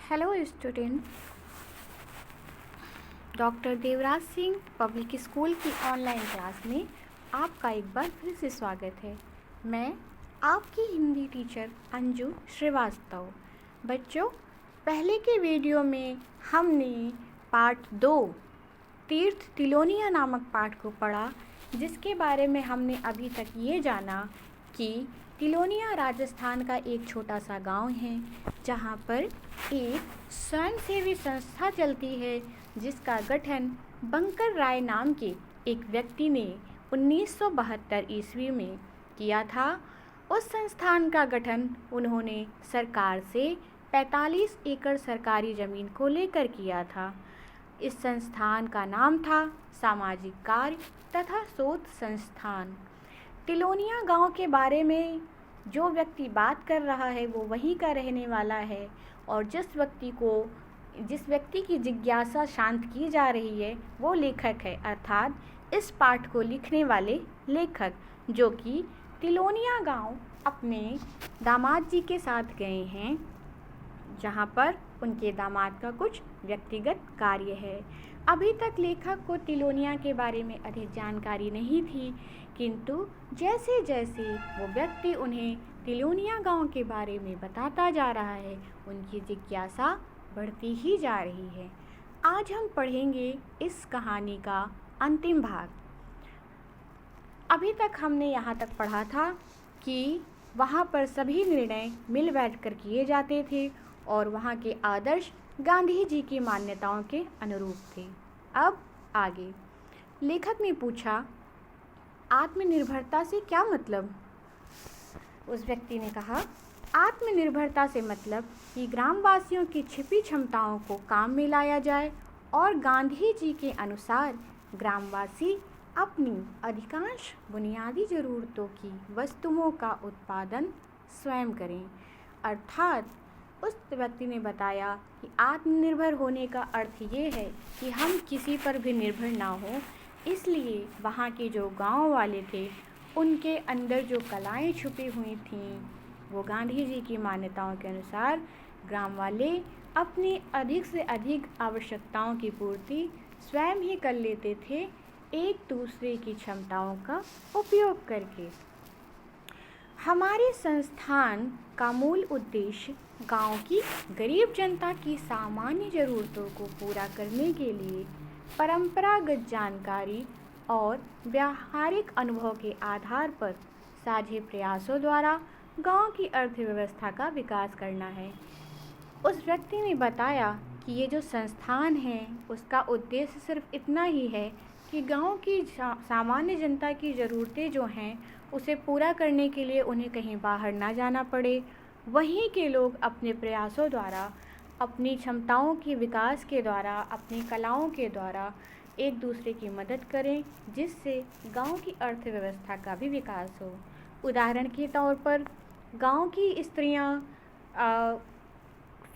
Hello student. Doctor Devraj Singh public school की online class में आपका एक बार फिर से स्वागत है। मैं आपकी हिंदी टीचर अंजू श्रीवास्तव। बच्चों, पहले के वीडियो में हमने पार्ट 2 तीर्थ तिलोनिया नामक पाठ को पढ़ा, जिसके बारे में हमने अभी तक ये जाना कि तिलोनिया राजस्थान का एक छोटा सा गांव है, जहां पर एक स्वयंसेवी संस्था चलती है, जिसका गठन बंकर राय नाम के एक व्यक्ति ने 1972 ईस्वी में किया था। उस संस्थान का गठन उन्होंने सरकार से 45 एकड़ सरकारी ज़मीन को लेकर किया था। इस संस्थान का नाम था सामाजिक कार्य तथा शोध संस्थान। तिलोनिया गांव के बारे में जो व्यक्ति बात कर रहा है वो वहीं का रहने वाला है, और जिस व्यक्ति की जिज्ञासा शांत की जा रही है वो लेखक है, अर्थात इस पाठ को लिखने वाले लेखक, जो कि तिलोनिया गांव अपने दामाद जी के साथ गए हैं, जहां पर उनके दामाद का कुछ व्यक्तिगत कार्य है। अभी तक लेखक को तिलोनिया के बारे में अधिक जानकारी नहीं थी, किंतु जैसे जैसे वो व्यक्ति उन्हें तिलोनिया गांव के बारे में बताता जा रहा है, उनकी जिज्ञासा बढ़ती ही जा रही है। आज हम पढ़ेंगे इस कहानी का अंतिम भाग। अभी तक हमने यहाँ तक पढ़ा था कि वहाँ पर सभी निर्णय मिल बैठकर किए जाते थे और वहाँ के आदर्श गांधी जी की मान्यताओं के अनुरूप थे। अब आगे लेखक ने पूछा, आत्मनिर्भरता से क्या मतलब? उस व्यक्ति ने कहा, आत्मनिर्भरता से मतलब कि ग्रामवासियों की छिपी क्षमताओं को काम में लाया जाए और गांधी जी के अनुसार ग्रामवासी अपनी अधिकांश बुनियादी ज़रूरतों की वस्तुओं का उत्पादन स्वयं करें। अर्थात उस व्यक्ति ने बताया कि आत्मनिर्भर होने का अर्थ ये है कि हम किसी पर भी निर्भर ना हो। इसलिए वहाँ के जो गांव वाले थे, उनके अंदर जो कलाएं छुपी हुई थीं, वो गांधी जी की मान्यताओं के अनुसार ग्राम वाले अपनी अधिक से अधिक आवश्यकताओं की पूर्ति स्वयं ही कर लेते थे, एक दूसरे की क्षमताओं का उपयोग करके। हमारे संस्थान का मूल उद्देश्य गांव की गरीब जनता की सामान्य ज़रूरतों को पूरा करने के लिए परंपरागत जानकारी और व्यावहारिक अनुभव के आधार पर साझे प्रयासों द्वारा गांव की अर्थव्यवस्था का विकास करना है। उस व्यक्ति ने बताया कि ये जो संस्थान है, उसका उद्देश्य सिर्फ इतना ही है कि गांव की सामान्य जनता की ज़रूरतें जो हैं, उसे पूरा करने के लिए उन्हें कहीं बाहर ना जाना पड़े। वहीं के लोग अपने प्रयासों द्वारा, अपनी क्षमताओं के विकास के द्वारा, अपनी कलाओं के द्वारा एक दूसरे की मदद करें, जिससे गांव की अर्थव्यवस्था का भी विकास हो। उदाहरण के तौर पर गांव की स्त्रियां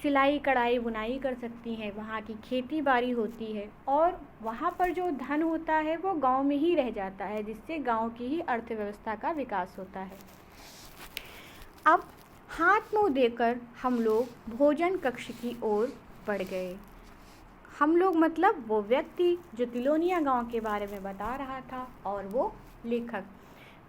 सिलाई कढ़ाई बुनाई कर सकती हैं, वहाँ की खेती बाड़ी होती है और वहाँ पर जो धन होता है वो गांव में ही रह जाता है, जिससे गांव की ही अर्थव्यवस्था का विकास होता है। अब हाथ मुँह देकर हम लोग भोजन कक्ष की ओर बढ़ गए। हम लोग मतलब वो व्यक्ति जो तिलोनिया गांव के बारे में बता रहा था और वो लेखक।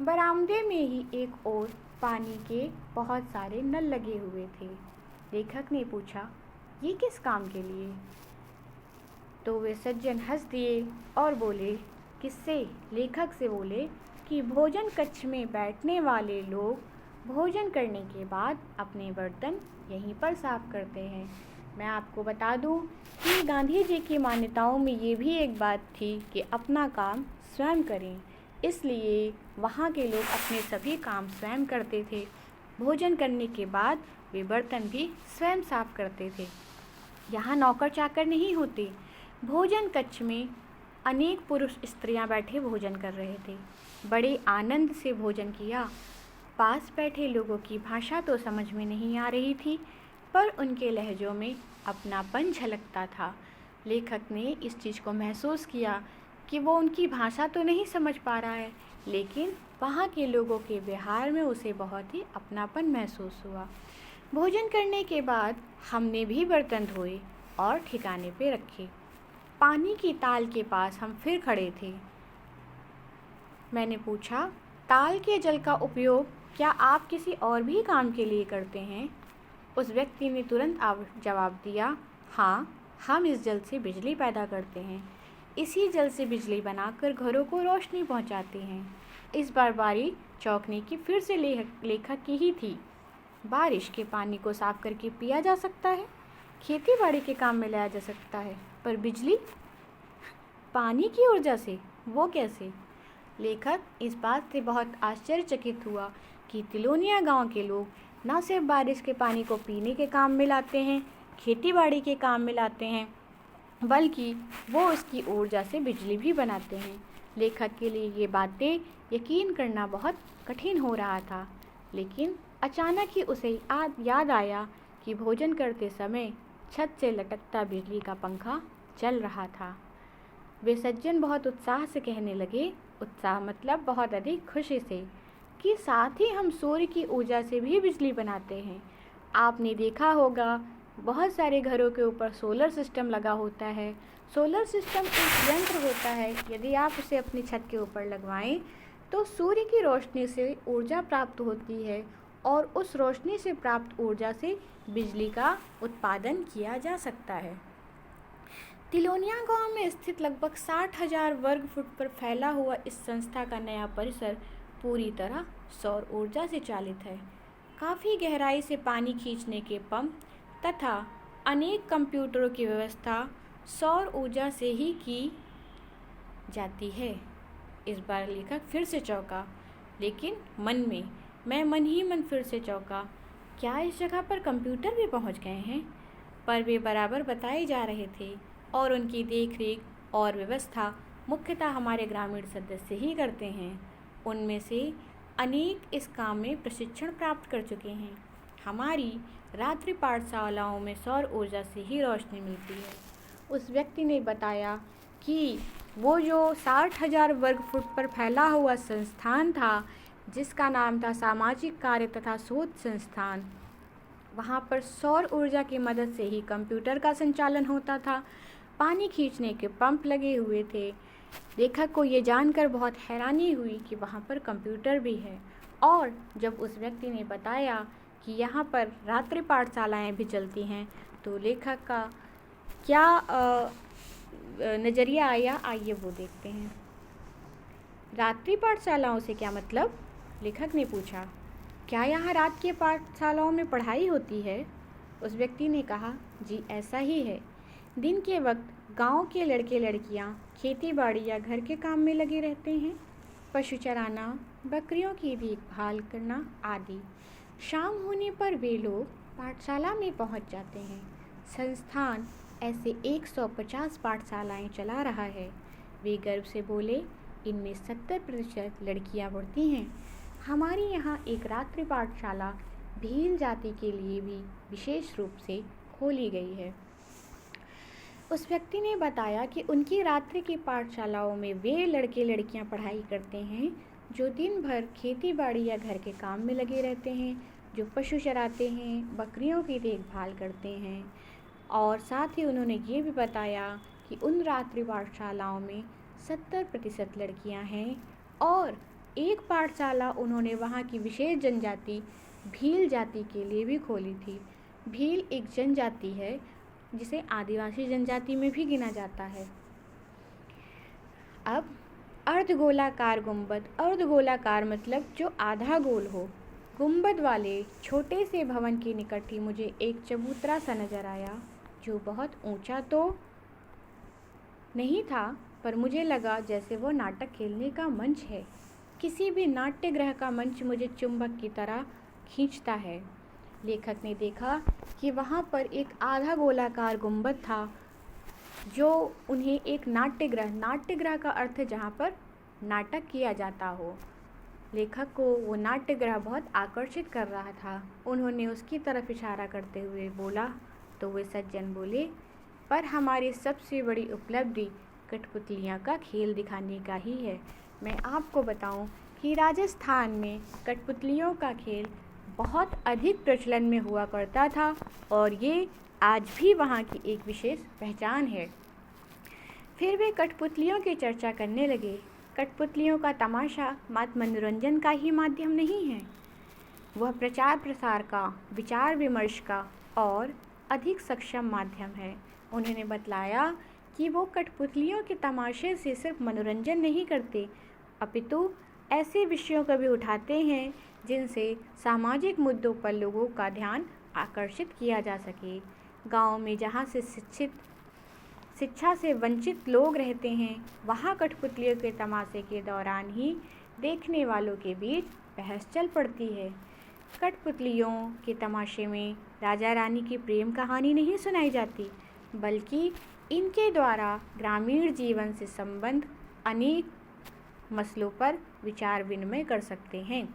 बरामदे में ही एक ओर पानी के बहुत सारे नल लगे हुए थे। लेखक ने पूछा, ये किस काम के लिए? तो वे सज्जन हंस दिए और बोले, किससे? लेखक से बोले कि भोजन कक्ष में बैठने वाले लोग भोजन करने के बाद अपने बर्तन यहीं पर साफ करते हैं। मैं आपको बता दूं कि गांधी जी की मान्यताओं में ये भी एक बात थी कि अपना काम स्वयं करें, इसलिए वहाँ के लोग अपने सभी काम स्वयं करते थे। भोजन करने के बाद वे बर्तन भी स्वयं साफ करते थे। यहाँ नौकर चाकर नहीं होते। भोजन कक्ष में अनेक पुरुष स्त्रियाँ बैठे भोजन कर रहे थे। बड़े आनंद से भोजन किया। पास बैठे लोगों की भाषा तो समझ में नहीं आ रही थी, पर उनके लहजों में अपनापन झलकता था। लेखक ने इस चीज़ को महसूस किया कि वो उनकी भाषा तो नहीं समझ पा रहा है, लेकिन वहाँ के लोगों के व्यवहार में उसे बहुत ही अपनापन महसूस हुआ। भोजन करने के बाद हमने भी बर्तन धोए और ठिकाने पे रखे। पानी की ताल के पास हम फिर खड़े थे। मैंने पूछा, ताल के जल का उपयोग क्या आप किसी और भी काम के लिए करते हैं? उस व्यक्ति ने तुरंत जवाब दिया, हाँ, हम इस जल से बिजली पैदा करते हैं। इसी जल से बिजली बनाकर घरों को रोशनी पहुंचाते हैं। इस बार बारी चौंकने की फिर से लेखक की ही थी। बारिश के पानी को साफ करके पिया जा सकता है, खेती बाड़ी के काम में लाया जा सकता है, पर बिजली पानी की ऊर्जा से, वो कैसे? लेखक इस बात से बहुत आश्चर्यचकित हुआ कि तिलोनिया गांव के लोग न सिर्फ बारिश के पानी को पीने के काम में लाते हैं, खेती बाड़ी के काम में लाते हैं, बल्कि वो उसकी ऊर्जा से बिजली भी बनाते हैं। लेखक के लिए ये बातें यकीन करना बहुत कठिन हो रहा था, लेकिन अचानक ही उसे याद आया कि भोजन करते समय छत से लटकता बिजली का पंखा चल रहा था। वे सज्जन बहुत उत्साह से कहने लगे, उत्साह मतलब बहुत अधिक खुशी से, कि साथ ही हम सूर्य की ऊर्जा से भी बिजली बनाते हैं। आपने देखा होगा बहुत सारे घरों के ऊपर सोलर सिस्टम लगा होता है। सोलर सिस्टम एक यंत्र होता है, यदि आप उसे अपनी छत के ऊपर लगवाएं तो सूर्य की रोशनी से ऊर्जा प्राप्त होती है और उस रोशनी से प्राप्त ऊर्जा से बिजली का उत्पादन किया जा सकता है। तिलोनिया गांव में स्थित लगभग 60,000 वर्ग फुट पर फैला हुआ इस संस्था का नया परिसर पूरी तरह सौर ऊर्जा से चालित है। काफ़ी गहराई से पानी खींचने के पंप तथा अनेक कंप्यूटरों की व्यवस्था सौर ऊर्जा से ही की जाती है। इस बार लेखक फिर से चौंका, लेकिन मैं मन ही मन फिर से चौंका। क्या इस जगह पर कंप्यूटर भी पहुंच गए हैं? पर वे बराबर बताए जा रहे थे और उनकी देखरेख और व्यवस्था मुख्यतः हमारे ग्रामीण सदस्य ही करते हैं। उनमें से अनेक इस काम में प्रशिक्षण प्राप्त कर चुके हैं। हमारी रात्रि पाठशालाओं में सौर ऊर्जा से ही रोशनी मिलती है। उस व्यक्ति ने बताया कि वो जो 60,000 वर्ग फुट पर फैला हुआ संस्थान था, जिसका नाम था सामाजिक कार्य तथा शोध संस्थान, वहाँ पर सौर ऊर्जा की मदद से ही कंप्यूटर का संचालन होता था। पानी खींचने के पंप लगे हुए थे। लेखक को ये जानकर बहुत हैरानी हुई कि वहाँ पर कंप्यूटर भी है। और जब उस व्यक्ति ने बताया कि यहाँ पर रात्रि पाठशालाएँ भी चलती हैं, तो लेखक का क्या नज़रिया आया, आइए वो देखते हैं। रात्रि पाठशालाओं से क्या मतलब? लेखक ने पूछा। क्या यहाँ रात के पाठशालाओं में पढ़ाई होती है? उस व्यक्ति ने कहा, जी ऐसा ही है। दिन के वक्त गांव के लड़के लड़कियां खेती बाड़ी या घर के काम में लगे रहते हैं, पशु चराना, बकरियों की देखभाल करना आदि। शाम होने पर वे लोग पाठशाला में पहुंच जाते हैं। संस्थान ऐसे 150 पाठशालाएं चला रहा है। वे गर्व से बोले, इनमें 70% लड़कियां पढ़ती हैं। हमारी यहाँ एक रात्रि पाठशाला भील जाति के लिए भी विशेष रूप से खोली गई है। उस व्यक्ति ने बताया कि उनकी रात्रि की पाठशालाओं में वे लड़के लड़कियां पढ़ाई करते हैं जो दिन भर खेती बाड़ी या घर के काम में लगे रहते हैं, जो पशु चराते हैं, बकरियों की देखभाल करते हैं। और साथ ही उन्होंने ये भी बताया कि उन रात्रि पाठशालाओं में 70% लड़कियां हैं और एक पाठशाला उन्होंने वहाँ की विशेष जनजाति भील जाति के लिए भी खोली थी। भील एक जनजाति है जिसे आदिवासी जनजाति में भी गिना जाता है। अब अर्धगोलाकार गुंबद, अर्धगोलाकार मतलब जो आधा गोल हो, गुंबद वाले छोटे से भवन के निकट ही मुझे एक चबूतरा सा नज़र आया, जो बहुत ऊंचा तो नहीं था, पर मुझे लगा जैसे वो नाटक खेलने का मंच है। किसी भी नाट्यगृह का मंच मुझे चुंबक की तरह खींचता है। लेखक ने देखा कि वहाँ पर एक आधा गोलाकार गुंबद था जो उन्हें एक नाट्यगृह का अर्थ है जहाँ पर नाटक किया जाता हो। लेखक को वो नाट्यगृह बहुत आकर्षित कर रहा था। उन्होंने उसकी तरफ इशारा करते हुए बोला, तो वे सज्जन बोले, पर हमारी सबसे बड़ी उपलब्धि कठपुतलियाँ का खेल दिखाने का ही है। मैं आपको बताऊं कि राजस्थान में कठपुतलियों का खेल बहुत अधिक प्रचलन में हुआ करता था और ये आज भी वहाँ की एक विशेष पहचान है। फिर वे कठपुतलियों की चर्चा करने लगे। कठपुतलियों का तमाशा मात्र मनोरंजन का ही माध्यम नहीं है, वह प्रचार प्रसार का, विचार विमर्श का और अधिक सक्षम माध्यम है। उन्होंने बतलाया कि वो कठपुतलियों के तमाशे से सिर्फ मनोरंजन नहीं करते, अपितु ऐसे विषयों को भी उठाते हैं जिनसे सामाजिक मुद्दों पर लोगों का ध्यान आकर्षित किया जा सके। गाँव में जहाँ से शिक्षा से वंचित लोग रहते हैं, वहाँ कठपुतलियों के तमाशे के दौरान ही देखने वालों के बीच बहस चल पड़ती है। कठपुतलियों के तमाशे में राजा रानी की प्रेम कहानी नहीं सुनाई जाती, बल्कि इनके द्वारा ग्रामीण जीवन से संबंध अनेक मसलों पर विचार विनिमय कर सकते हैं।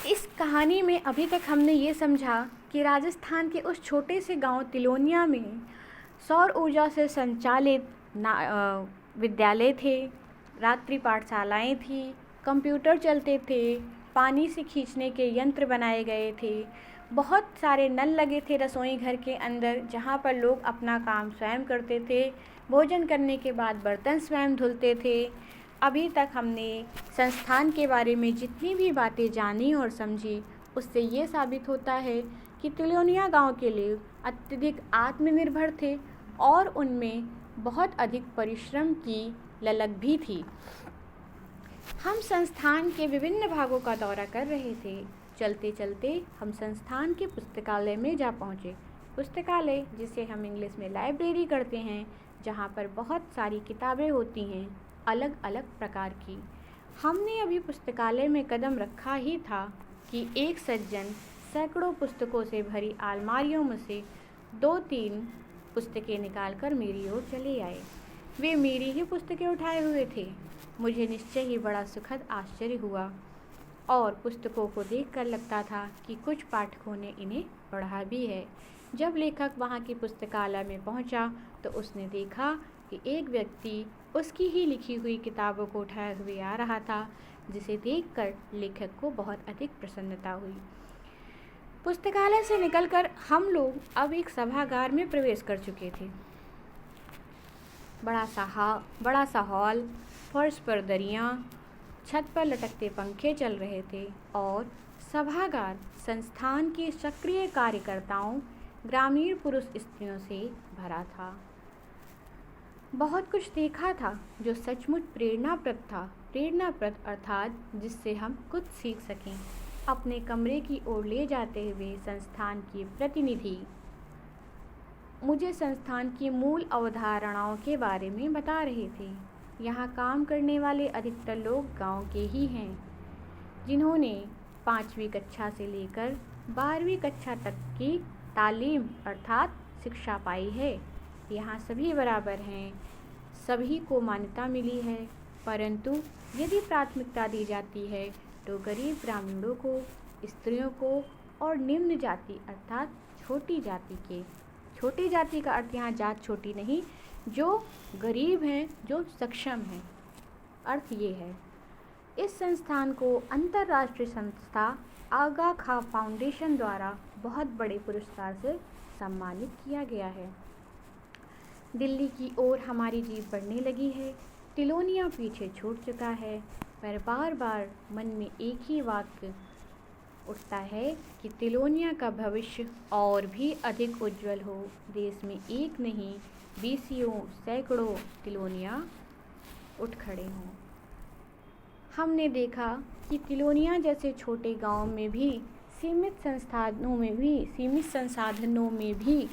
इस कहानी में अभी तक हमने ये समझा कि राजस्थान के उस छोटे से गांव तिलोनिया में सौर ऊर्जा से संचालित विद्यालय थे, रात्रि पाठशालाएं थी, कंप्यूटर चलते थे, पानी से खींचने के यंत्र बनाए गए थे, बहुत सारे नल लगे थे रसोई घर के अंदर जहाँ पर लोग अपना काम स्वयं करते थे, भोजन करने के बाद बर्तन स्वयं धुलते थे। अभी तक हमने संस्थान के बारे में जितनी भी बातें जानी और समझी, उससे ये साबित होता है कि तिलोनिया गांव के लोग अत्यधिक आत्मनिर्भर थे और उनमें बहुत अधिक परिश्रम की ललक भी थी। हम संस्थान के विभिन्न भागों का दौरा कर रहे थे। चलते चलते हम संस्थान के पुस्तकालय में जा पहुँचे। पुस्तकालय, जिसे हम इंग्लिश में लाइब्रेरी करते हैं, जहाँ पर बहुत सारी किताबें होती हैं अलग अलग प्रकार की। हमने अभी पुस्तकालय में कदम रखा ही था कि एक सज्जन सैकड़ों पुस्तकों से भरी अलमारियों में से 2-3 पुस्तकें निकालकर मेरी ओर चले आए। वे मेरी ही पुस्तकें उठाए हुए थे। मुझे निश्चय ही बड़ा सुखद आश्चर्य हुआ और पुस्तकों को देखकर लगता था कि कुछ पाठकों ने इन्हें पढ़ा भी है। जब लेखक वहाँ की पुस्तकालय में पहुँचा तो उसने देखा कि एक व्यक्ति उसकी ही लिखी हुई किताबों को उठाए हुए आ रहा था, जिसे देखकर लेखक को बहुत अधिक प्रसन्नता हुई। पुस्तकालय से निकलकर हम लोग अब एक सभागार में प्रवेश कर चुके थे। बड़ा सा हॉल, फर्श पर दरियाँ, छत पर लटकते पंखे चल रहे थे और सभागार संस्थान के सक्रिय कार्यकर्ताओं, ग्रामीण पुरुष स्त्रियों से भरा था। बहुत कुछ देखा था जो सचमुच प्रेरणाप्रद था। प्रेरणाप्रद अर्थात जिससे हम कुछ सीख सकें। अपने कमरे की ओर ले जाते हुए संस्थान के प्रतिनिधि मुझे संस्थान की मूल अवधारणाओं के बारे में बता रहे थे। यहाँ काम करने वाले अधिकतर लोग गांव के ही हैं, जिन्होंने 5वीं कक्षा से लेकर 12वीं कक्षा तक की तालीम अर्थात शिक्षा पाई है। यहाँ सभी बराबर हैं, सभी को मान्यता मिली है, परंतु यदि प्राथमिकता दी जाती है तो गरीब ग्रामीणों को, स्त्रियों को और निम्न जाति अर्थात छोटी जाति का अर्थ यहाँ जात छोटी नहीं, जो गरीब हैं, जो सक्षम हैं, अर्थ ये है। इस संस्थान को अंतर्राष्ट्रीय संस्था आगा खां फाउंडेशन द्वारा बहुत बड़े पुरस्कार से सम्मानित किया गया है। दिल्ली की ओर हमारी जीप बढ़ने लगी है। तिलोनिया पीछे छूट चुका है, पर बार बार मन में एक ही वाक्य उठता है कि तिलोनिया का भविष्य और भी अधिक उज्जवल हो। देश में एक नहीं, 20 सैकड़ों तिलोनिया उठ खड़े हों। हमने देखा कि तिलोनिया जैसे छोटे गांव में भी सीमित संसाधनों में भी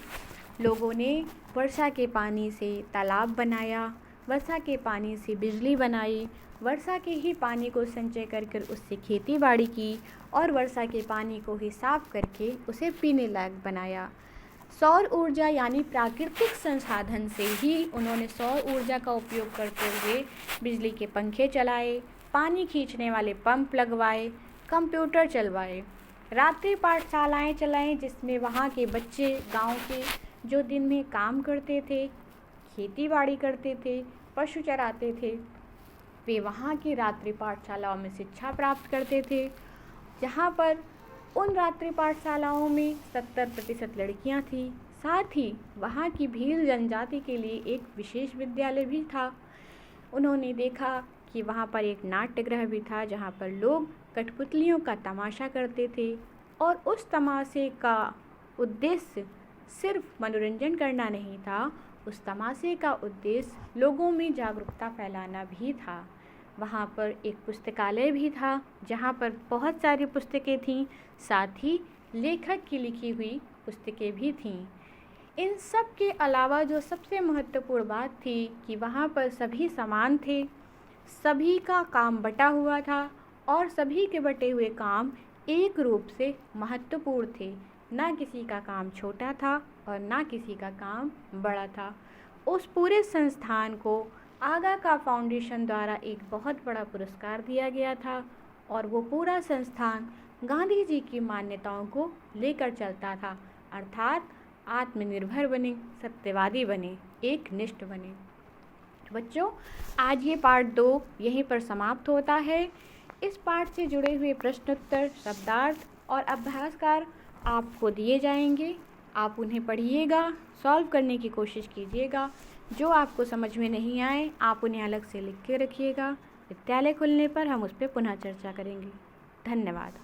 लोगों ने वर्षा के पानी से तालाब बनाया, वर्षा के पानी से बिजली बनाई, वर्षा के ही पानी को संचय कर उससे खेती बाड़ी की और वर्षा के पानी को ही साफ करके उसे पीने लायक बनाया। सौर ऊर्जा यानी प्राकृतिक संसाधन से ही उन्होंने सौर ऊर्जा का उपयोग करते हुए बिजली के पंखे चलाए, पानी खींचने वाले पंप लगवाए, कंप्यूटर चलवाए, रात्रि पाठशालाएं चलाएं, जिसमें वहाँ के बच्चे गांव के जो दिन में काम करते थे, खेती बाड़ी करते थे, पशु चराते थे, वे वहाँ की रात्रि पाठशालाओं में शिक्षा प्राप्त करते थे। जहाँ पर उन रात्रि पाठशालाओं में 70% लड़कियाँ थीं। साथ ही वहाँ की भील जनजाति के लिए एक विशेष विद्यालय भी था। उन्होंने देखा कि वहाँ पर एक नाट्यगृह भी था जहाँ पर लोग कठपुतलियों का तमाशा करते थे और उस तमाशे का उद्देश्य सिर्फ मनोरंजन करना नहीं था, उस तमाशे का उद्देश्य लोगों में जागरूकता फैलाना भी था। वहाँ पर एक पुस्तकालय भी था जहाँ पर बहुत सारी पुस्तकें थीं, साथ ही लेखक की लिखी हुई पुस्तकें भी थीं। इन सब के अलावा जो सबसे महत्वपूर्ण बात थी कि वहाँ पर सभी समान थे, सभी का काम बटा हुआ था और सभी के बटे हुए काम एक रूप से महत्वपूर्ण थे। ना किसी का काम छोटा था और ना किसी का काम बड़ा था। उस पूरे संस्थान को आगा का फाउंडेशन द्वारा एक बहुत बड़ा पुरस्कार दिया गया था और वो पूरा संस्थान गांधी जी की मान्यताओं को लेकर चलता था, अर्थात आत्मनिर्भर बने, सत्यवादी बने, एक निष्ठ बने। बच्चों, आज ये पार्ट 2 यहीं पर समाप्त होता है। इस पाठ से जुड़े हुए प्रश्नोत्तर, शब्दार्थ और अभ्यासकार आपको दिए जाएंगे। आप उन्हें पढ़िएगा, सॉल्व करने की कोशिश कीजिएगा। जो आपको समझ में नहीं आए आप उन्हें अलग से लिख के रखिएगा। विद्यालय खुलने पर हम उस पर पुनः चर्चा करेंगे। धन्यवाद।